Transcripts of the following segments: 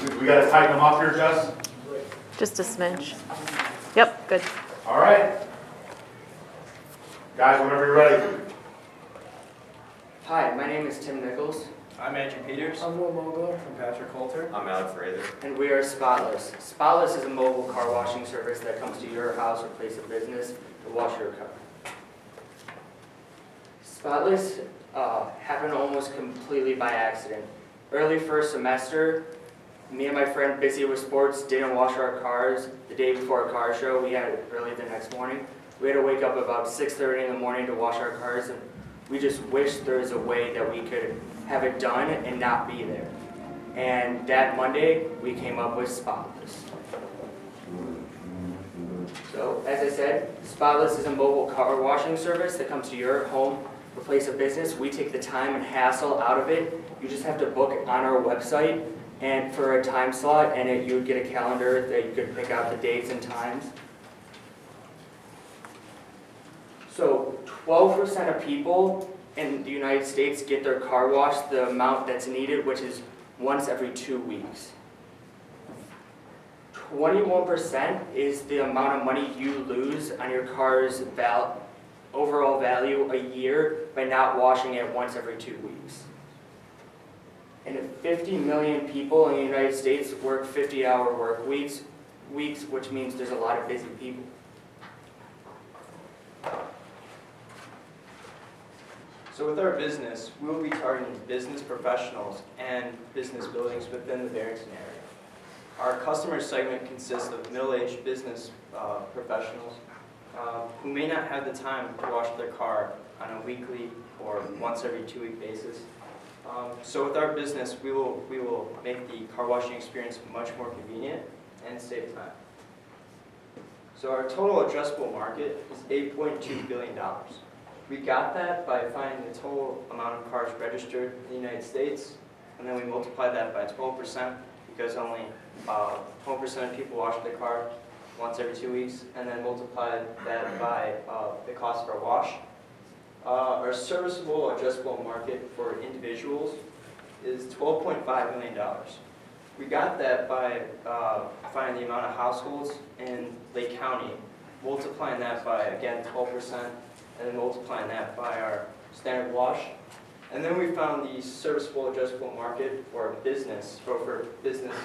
We got to tighten them up here, Jess? Just a smidge. Yep, good. All right. Guys, whenever you're ready. Hi, my name is Tim Nichols, I'm Andrew Peters. I'm Will Mogler. I'm Patrick Coulter. I'm Alex Rather. and we are Spotless. Spotless is a mobile car washing service that comes to your house or place of business to wash your car. Spotless happened almost completely by accident. Early first semester, me and my friend, busy with sports, didn't wash our cars the day before a car show. We had it early the next morning. We had to wake up about 6:30 in the morning to wash our cars, and we just wished there was a way that we could have it done and not be there. And that Monday, we came up with Spotless. So, as I said, Spotless is a mobile car washing service that comes to your home or place of business. We take the time and hassle out of it. You just have to book it on our website and for a time slot, and you would get a calendar that you could pick out the dates and times. So 12% of people in the United States get their car washed the amount that's needed, which is once every 2 weeks. 21% is the amount of money you lose on your car's overall value a year by not washing it once every 2 weeks. And 50 million people in the United States work 50-hour work weeks, which means there's a lot of busy people. So with our business, we will be targeting business professionals and business buildings within the Barrington area. Our customer segment consists of middle-aged business professionals who may not have the time to wash their car on a weekly or once every 2 week basis. So with our business, we will make the car washing experience much more convenient and save time. So our total addressable market is $8.2 billion. We got that by finding the total amount of cars registered in the United States, and then we multiplied that by 12% because only 12% of people wash their car once every 2 weeks, and then multiplied that by the cost per wash. Our serviceable addressable market for individuals is $12.5 million. We got that by finding the amount of households in Lake County, multiplying that by, again, 12%, and then multiplying that by our standard wash. And then we found the serviceable addressable market for business, for business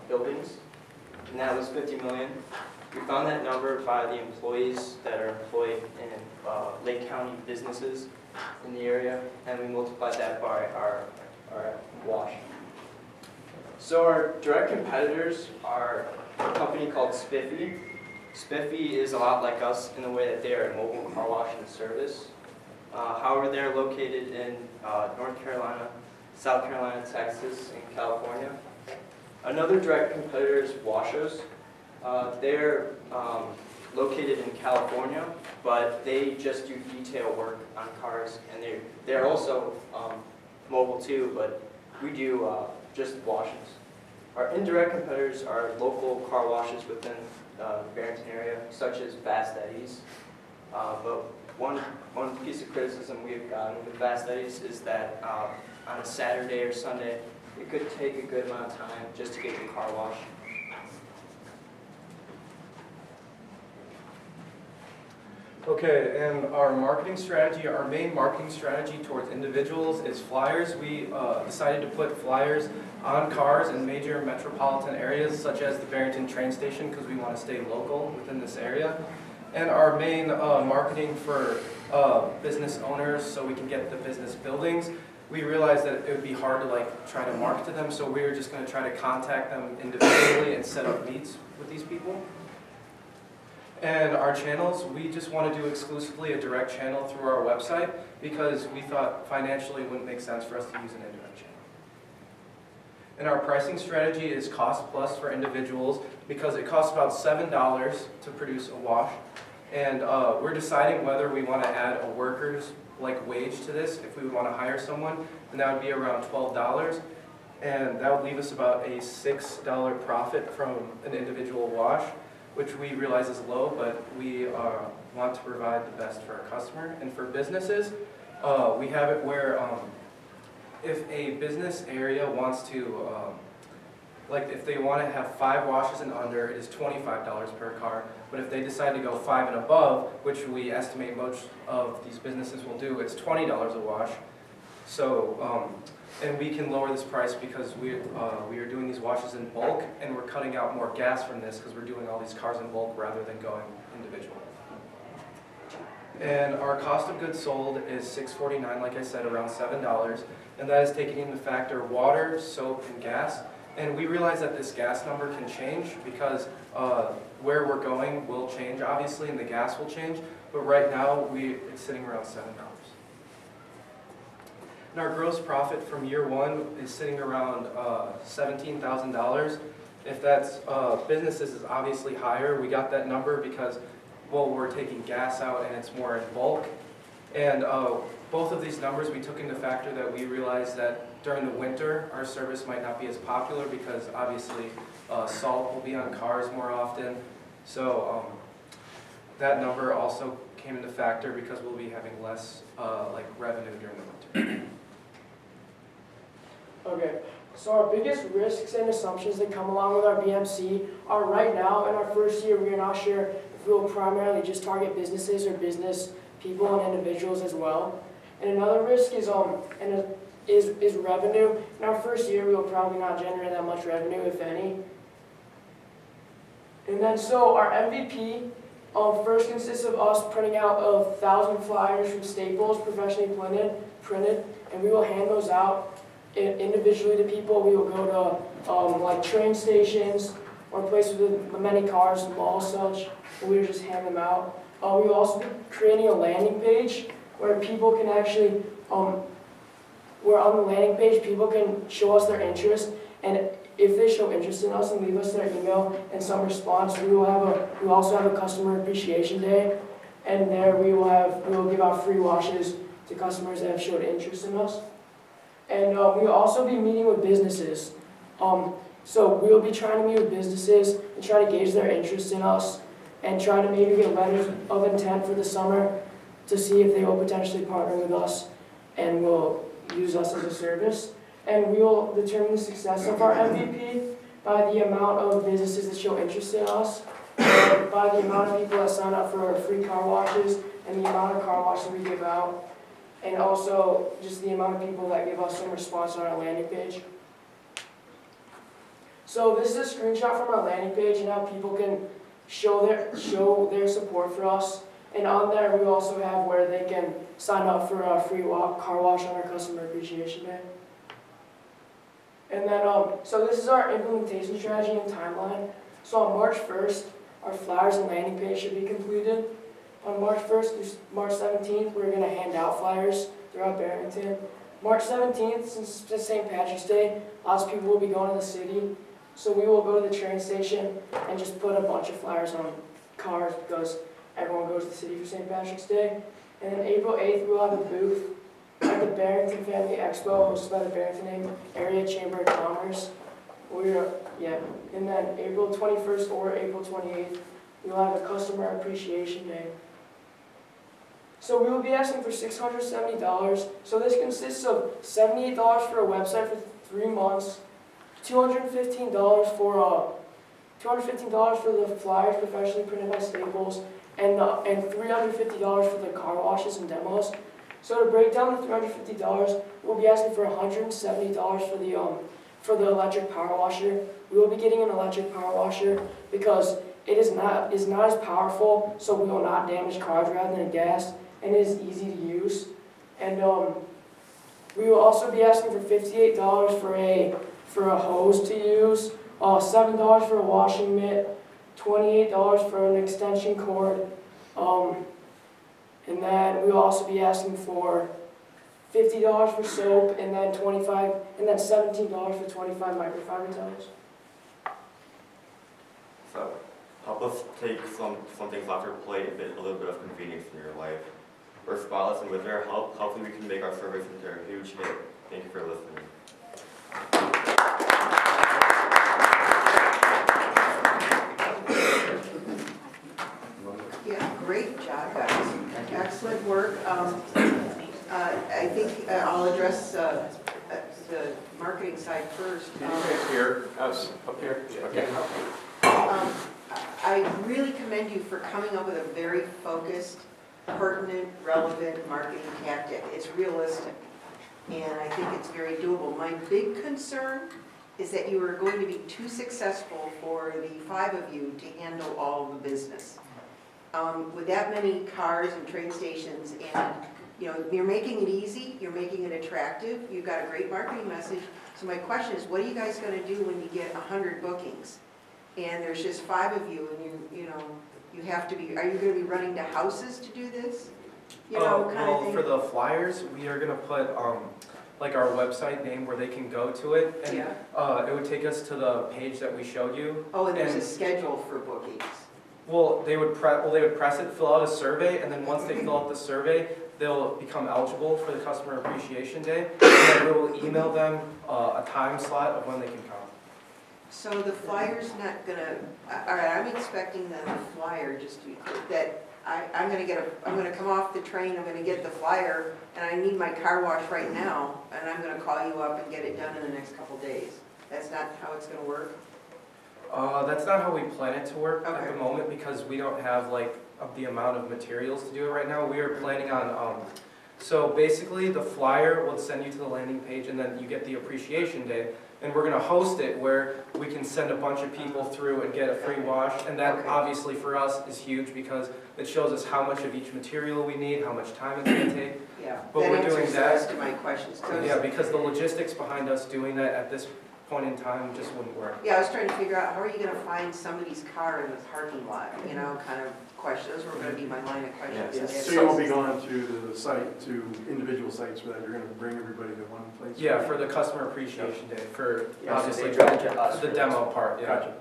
buildings, and that was 50 million. We found that number by the employees that are employed in Lake County businesses in the area, and we multiplied that by our wash. So our direct competitors are a company called Spiffy. Spiffy is a lot like us in the way that they are a mobile car washing service. However, they're located in North Carolina, South Carolina, Texas, and California. Another direct competitor is Washos. They're located in California, but they just do detail work on cars, and they're also mobile too, but we do just washes. Our indirect competitors are local car washes within the Barrington area, such as Fast Eddie's. But one piece of criticism we've gotten with Fast Eddie's is that on a Saturday or Sunday, it could take a good amount of time just to get your car washed. Okay, and our marketing strategy, our main marketing strategy towards individuals is flyers. We decided to put flyers on cars in major metropolitan areas such as the Barrington train station because we want to stay local within this area. And our main marketing for business owners so we can get the business buildings, we realized that it would be hard to try to market to them, so we were just going to try to contact them individually and set up meets with these people. And our channels, we just want to do exclusively a direct channel through our website because we thought financially it wouldn't make sense for us to use an indirect channel. And our pricing strategy is cost plus for individuals because it costs about $7 to produce a wash. And we're deciding whether we want to add a worker's wage to this. If we want to hire someone, then that would be around $12. And that would leave us about a $6 profit from an individual wash, which we realize is low, but we want to provide the best for our customer. And for businesses, we have it where if a business area wants to Like if they want to have 5 washes and under, it is $25 per car. But if they decide to go 5 and above, which we estimate most of these businesses will do, it's $20 a wash. So, and we can lower this price because we are doing these washes in bulk, and we're cutting out more gas from this because we're doing all these cars in bulk rather than going individual. And our cost of goods sold is $6.49, like I said, around $7, and that is taking into factor water, soap, and gas. And we realize that this gas number can change because where we're going will change, obviously, and the gas will change. But right now, it's sitting around $7. And our gross profit from year 1 is sitting around $17,000. If that's businesses is obviously higher. We got that number because, well, we're taking gas out and it's more in bulk. And both of these numbers we took into factor that we realized that during the winter our service might not be as popular because obviously salt will be on cars more often. So that number also came into factor because we'll be having less revenue during the winter. Okay, so our biggest risks and assumptions that come along with our BMC are right now in our first year we are not sure if we will primarily just target businesses or business people and individuals as well. And another risk is revenue. In our first year we will probably not generate that much revenue, if any. And then so our MVP first consists of us printing out 1,000 flyers from Staples, professionally printed, and we will hand those out individually to people. We will go to like train stations or places with many cars, malls, such, and we will just hand them out. We will also be creating a landing page where people can actually, where on the landing page people can show us their interest, and if they show interest in us and leave us their email and some response, we will also have a customer appreciation day, and there we will give out free washes to customers that have showed interest in us. And we will also be meeting with businesses. So we will be trying to meet with businesses and try to gauge their interest in us and try to maybe get letters of intent for the summer to see if they will potentially partner with us and will use us as a service. And we will determine the success of our MVP by the amount of businesses that show interest in us, and by the amount of people that sign up for our free car washes and the amount of car washes we give out, and also just the amount of people that give us some response on our landing page. So this is a screenshot from our landing page and how people can show their support for us. And on there we also have where they can sign up for a free car wash on our customer appreciation day. And then, so this is our implementation strategy and timeline. So on March 1st, our flyers and landing page should be completed. On March 1st through March 17th, we're going to hand out flyers throughout Barrington. March 17th, since it's St. Patrick's Day, lots of people will be going to the city. So we will go to the train station and just put a bunch of flyers on cars because everyone goes to the city for St. Patrick's Day. And then April 8th, we'll have a booth at the Barrington Family Expo hosted by the Barrington Area Chamber of Commerce. And then April 21st or April 28th, we'll have a customer appreciation day. So we will be asking for $670. So this consists of $78 for a website for 3 months, $215 for the flyers professionally printed by Staples, and $350 for the car washes and demos. So to break down the $350, we'll be asking for $170 for the electric power washer. We will be getting an electric power washer because it is not as powerful, so we will not damage cars rather than gas, and it is easy to use. And we will also be asking for $58 for a hose to use, $7 for a washing mitt, $28 for an extension cord, and then we will also be asking for $50 for soap, and then $17 for 25 microfiber towels. So, help us take some things off your plate, a little bit of convenience in your life. We're Spotless, and with their help, hopefully we can make our service into a huge hit. Thank you for listening. Yeah, great job, guys. Excellent work. I think I'll address the marketing side first. Can you guys hear? Us up here? Okay. Um, I really commend you for coming up with a very focused, pertinent, relevant marketing tactic. It's realistic, and I think it's very doable. My big concern is that you are going to be too successful for the 5 of you to handle all of the business. With that many cars and train stations, and you're making it easy, you're making it attractive, you've got a great marketing message. So my question is, what are you guys going to do when you get 100 bookings? And there's just 5 of you, and you have to be, are you going to be running to houses to do this? Kind of Well, thing? for the flyers, we are gonna put, like our website name where they can go to it. And Yeah. it would take us to the page that we showed you. Oh, and there's a and- schedule for bookings. Well, they would press it, fill out a survey, and then once they fill out the survey, they'll become eligible for the Customer Appreciation Day. And then we will email them a time slot of when they can come. So the flyer's not gonna, all right, I'm expecting that the flyer, just to be clear, that I'm gonna come off the train, I'm gonna get the flyer, and I need my car wash right now, and I'm gonna call you up and get it done in the next couple days. That's not how it's gonna work? That's not how we plan it to work at Okay. the moment because we don't have the amount of materials to do it right now. We are planning on, so basically the flyer will send you to the landing page and then you get the Appreciation Day. And we're gonna host it where we can send a bunch of people through and get a free wash. And that Okay. obviously for us is huge because it shows us how much of each material we need, how much time it's gonna take. Yeah. But we're doing answers the that- rest of my questions. So Yeah, because the logistics behind us doing that at this point in time just wouldn't work. Yeah, I was trying to figure out, how are you gonna find somebody's car in the parking lot, kind of question. Those were gonna be my line of questions. Yes. So you won't be going to the site, to individual sites for that, you're gonna bring everybody to one place? Yeah, for the Customer Appreciation Day, for Yeah, so obviously they drive to us the for demo part, yeah. Gotcha.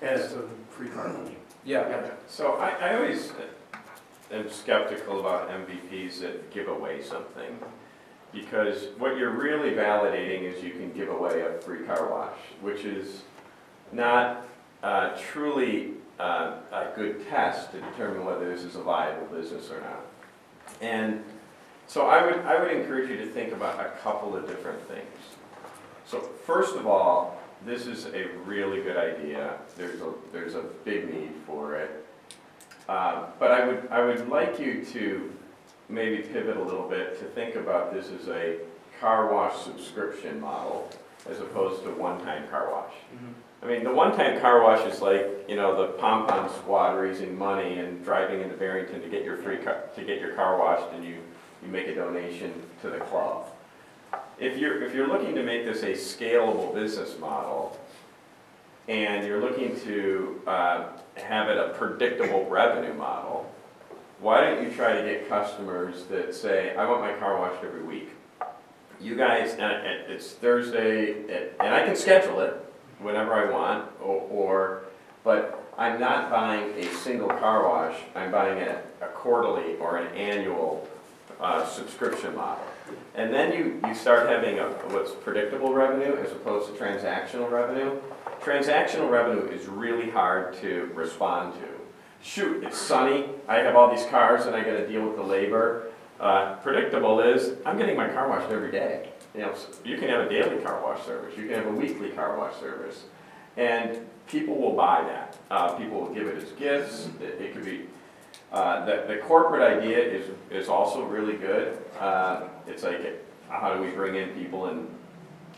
And it's a free car wash. Yeah. So I always am skeptical about MVPs that give away something. Because what you're really validating is you can give away a free car wash, which is not truly a good test to determine whether this is a viable business or not. And so I would encourage you to think about a couple of different things. So first of all, this is a really good idea. There's a big need for it. But I would like you to maybe pivot a little bit to think about this as a car wash subscription model as opposed to one-time car wash. I mean, the one-time car wash is like, the pom-pom squad raising money and driving into Barrington to get your car washed, and you make a donation to the club. If you're looking to make this a scalable business model, and you're looking to have it a predictable revenue model, why don't you try to get customers that say, I want my car washed every week. You guys, and it's Thursday, and I can schedule it whenever I want, but I'm not buying a single car wash, I'm buying a quarterly or an annual subscription model. And then you start having what's predictable revenue as opposed to transactional revenue. Transactional revenue is really hard to respond to. Shoot, it's sunny, I have all these cars and I gotta deal with the labor. Predictable is, I'm getting my car washed every day. You can have a daily car wash service, you can have a weekly car wash service. And people will buy that. People will give it as gifts, it could be, the corporate idea is also really good. It's like, how do we bring in people and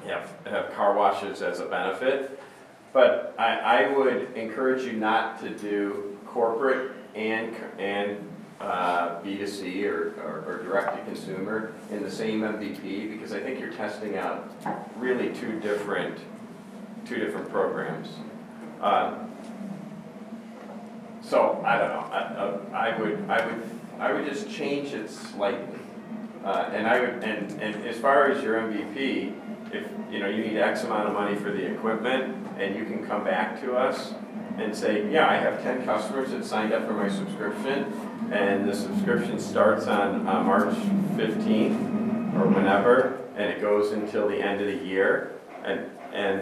have car washes as a benefit? But I would encourage you not to do corporate and B2C or direct to consumer in the same MVP, because I think you're testing out really two different programs. So I don't know. I would just change it slightly, and as far as your MVP, if you need X amount of money for the equipment, and you can come back to us and say, yeah, I have 10 customers that signed up for my subscription, and the subscription starts on March 15th or whenever, and it goes until the end of the year, and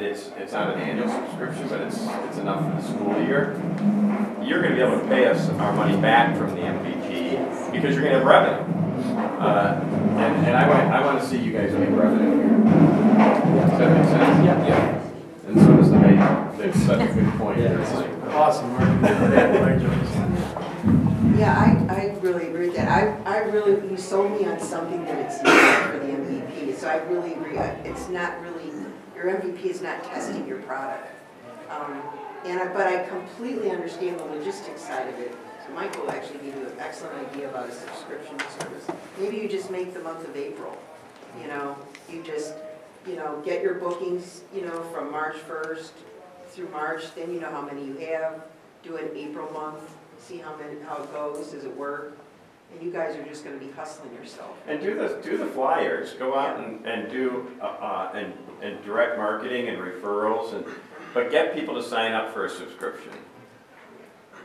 it's not an annual subscription, but it's enough for the school year. You're going to be able to pay us our money back from the MVP because you're going to have revenue, and I want to see you guys make revenue here. Does that make sense? Yeah. And and so does the mayor. That's such a good point. It's like, Awesome, Mark. Right, Joyce. Yeah, I really agree with that. I really, you sold me on something that it's not for the MVP, so I really agree. It's not really, your MVP is not testing your product. But I completely understand the logistics side of it. So Michael actually gave you an excellent idea about a subscription service. Maybe you just make the month of April, you know, you just, you know, get your bookings, you know, from March 1st through March, then you know how many you have, do an April month, see how it goes, does it work? And you guys are just gonna be hustling yourself. and do the flyers, go out and do, and direct marketing and referrals, but get people to sign up for a subscription.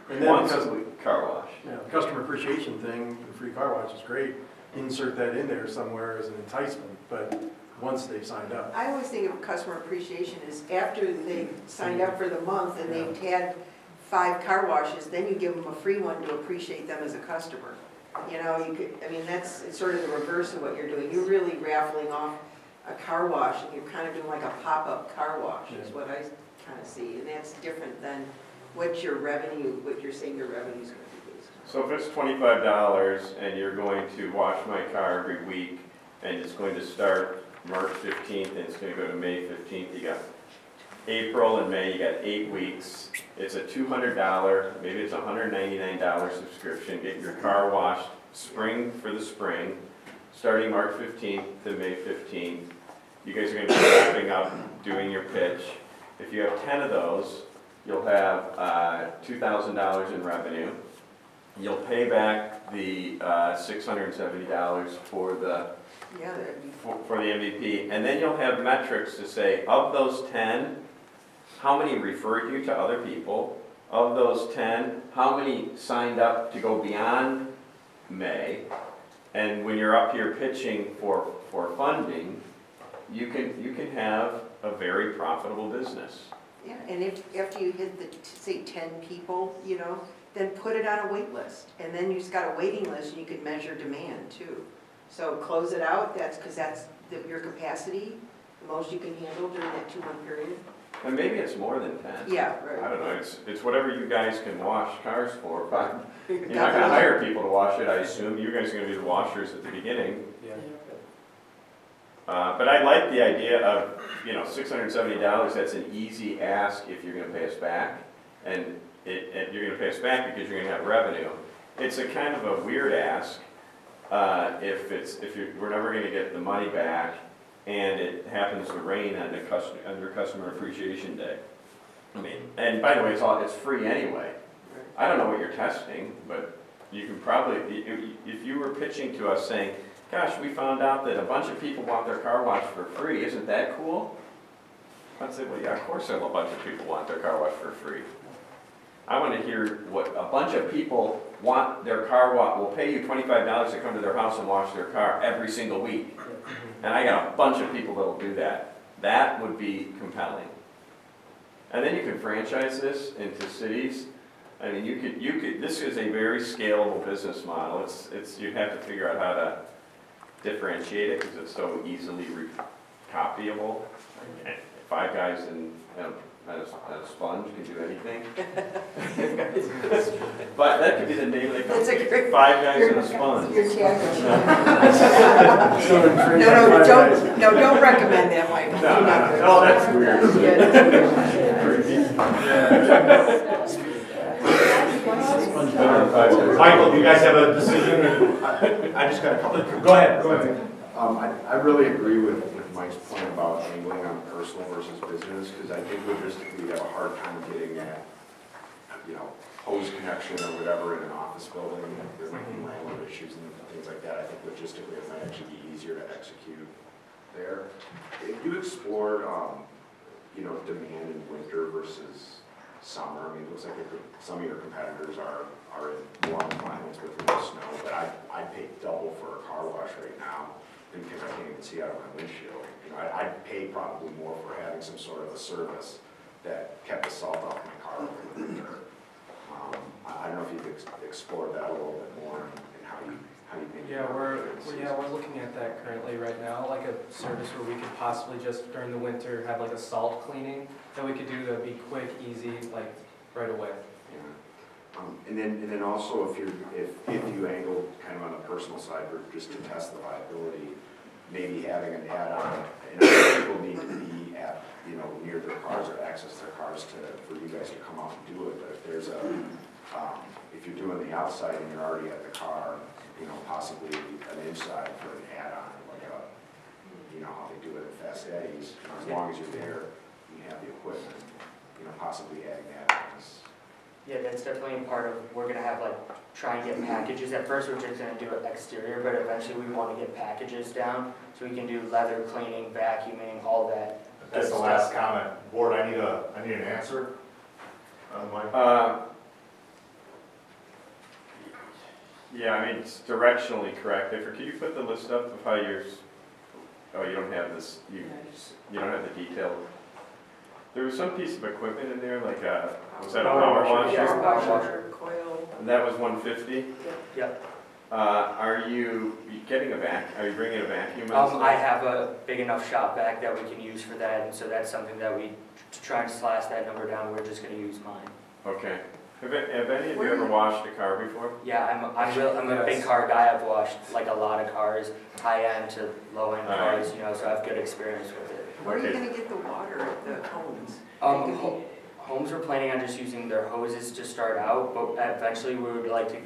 And then Once because a week, car wash. yeah, the customer appreciation thing, the free car wash is great. Insert that in there somewhere as an enticement, but once they've signed up. I always think of customer appreciation is after they signed up for the month and they've had 5 car washes, then you give them a free one to appreciate them as a customer. You know, you could, I mean, it's sort of the reverse of what you're doing. You're really raffling off a car wash and you're kind of doing like a pop-up car wash is what I kind of see. And that's different than what your revenue, what you're saying your revenue is going to be based on. So if it's $25 and you're going to wash my car every week, and it's going to start March 15th and it's going to go to May 15th, you got April and May, you got 8 weeks. It's a $200, maybe it's a $199 subscription. Get your car washed spring for the spring, starting March 15th to May 15th. You guys are going to be wrapping up, doing your pitch. If you have 10 of those, you'll have $2,000 in revenue. You'll pay back the $670 for the Yeah, that'd be for the MVP, and then you'll have metrics to say, of those 10, how many referred you to other people? Of those 10, how many signed up to go beyond May? And when you're up here pitching for funding, you can have a very profitable business. Yeah, and if after you hit the, say, 10 people, you know, then put it on a wait list. And then you just got a waiting list and you can measure demand too. So close it out, because that's your capacity, the most you can handle during that 2-month period. And maybe it's more than 10. Yeah, I right. don't know, it's whatever you guys can wash cars for, but you're not gonna hire people to wash it, I assume. You guys are gonna be the washers at the beginning. Yeah. But I like the idea of, you know, $670, that's an easy ask if you're gonna pay us back. And you're gonna pay us back because you're gonna have revenue. It's a kind of a weird ask we're never gonna get the money back and it happens to rain on under Customer Appreciation Day. I mean, and by the way, it's free anyway. I don't know what you're testing, but you can probably, if you were pitching to us saying, gosh, we found out that a bunch of people want their car washed for free, isn't that cool? I'd say, well, yeah, of course a bunch of people want their car washed for free. I want to hear what a bunch of people want their car washed, will pay you $25 to come to their house and wash their car every single week. And I got a bunch of people that'll do that. That would be compelling. And then you can franchise this into cities. I mean, you could, this is a very scalable business model. You'd have to figure out how to differentiate it because it's so easily copyable. 5 guys and a sponge can do anything. But that could be the name of the That's a company. great- 5 guys and a sponge. Your tagline. So Don't recommend that, Michael. No, that's weird. Yeah, that's Michael, do you guys have a decision? I just got a couple of. Go ahead. I really agree with Mike's point about angling on personal versus business, because I think logistically we have a hard time getting that, you know, hose connection or whatever in an office building. There might be landlord issues and things like that. I think logistically it might actually be easier to execute there. If you explored, you know, demand in winter versus summer, I mean, it looks like some of your competitors are in warm climates with no snow, but I'd pay double for a car wash right now because I can't even see out of my windshield. You know, I'd pay probably more for having some sort of a service that kept the salt off my car over the winter. I don't know if you could explore that a little bit more and how you maybe. Yeah, we're looking looking at that currently right now, like a service where we could possibly just during the winter have like a salt cleaning that we could do that'd be quick, easy, like right away. Yeah. And then also if you angle kind of on the personal side, or just to test the viability, maybe having an add-on, people need to be at, near their cars or access their cars for you guys to come out and do it. But if there's if you're doing the outside and you're already at the car, possibly an inside for an add-on, like how they do it at Fast Eddie's, as long as you're there, you have the equipment, possibly adding that on. Yeah, that's definitely part of, we're gonna have try and get packages. At first, we're just gonna do it exterior, but eventually we wanna get packages down, so we can do leather cleaning, vacuuming, all that. That's the last comment. Board, I need an answer on my. Yeah, I mean, it's directionally correct. Could you put the list up of how you don't have this, you don't have the detail. There was some piece of equipment in there, was that a power washer? Yeah. Power washer, coil. And that was 150? Yep. Are you getting are you bringing a vacuum? I have a big enough shop vac that we can use for that, and so that's something that to try and slash that number down, we're just gonna use mine. Okay. Have any of you ever washed a car before? Yeah, I'm a big car guy. I've washed a lot of cars, high-end to low-end cars, so I have good experience with it. Where are you gonna get the water at the homes? Homes are planning on just using their hoses to start out, but eventually we would like to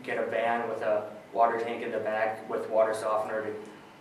get a van with a water tank in the back with water softener to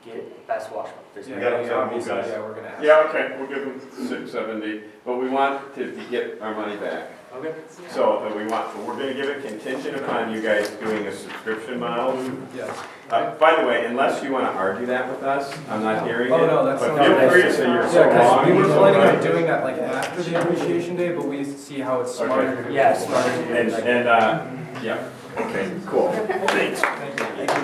get best wash. We gotta move, guys. Yeah, we're gonna ask. Yeah, okay, we'll give them 670, but we want to get our money back. Okay. So we're gonna give it contingent upon you guys doing a subscription model. Yes. By the way, unless you wanna argue that with us, I'm not hearing it. Oh, no, that's But not- feel free to say you're so Yeah, because wrong. we were you're so planning on right. doing that after the appreciation day, but we see how it's smarter to do. Yeah, smarter to do. Yeah, okay, cool. Thanks. Thank you.